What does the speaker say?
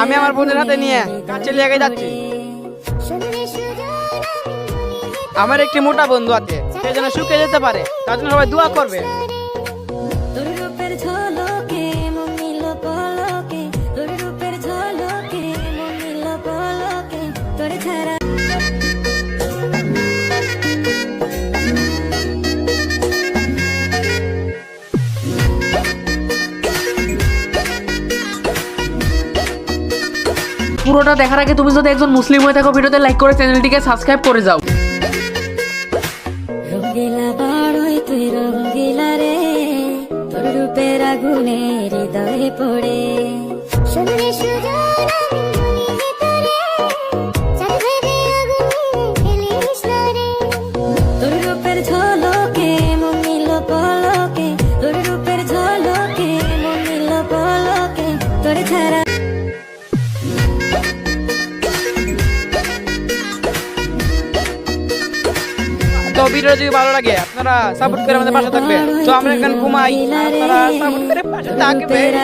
আমি আমার বোনের হাতে নিয়ে কাছে লেগে যাচ্ছি। আমার একটি মোটা বন্ধু আছে, সে যেন সুখে যেতে পারে, তার জন্য সবাই দোয়া করবে। পুরোটা দেখার আগে তুমি যদি একজন মুসলিম হয়ে থাকো, ভিডিওতে লাইক করে চ্যানেলটিকে সাবস্ক্রাইব করে যাও। রঙ্গিলা বাড়ই তুই রঙ্গিলা রে, তোর রূপের আগুনে হৃদয়ে পড়ে। সোনারে সুজন আমি ভিতরে, চাঁদ ভেবে আগুন ফেলিস না রে। তোর রূপের ঝলকে মন নিল পলকে, তোর রূপের ঝলকে মন নিল পলকে, তোর ছাড়া। তো ভিডিও যদি ভালো লাগে আপনারা সাপোর্ট করে আমাদের পাশে থাকবেন। তো আমরা এখন ঘুমাই, আপনারা সাপোর্ট করে পাশে থাকবেন।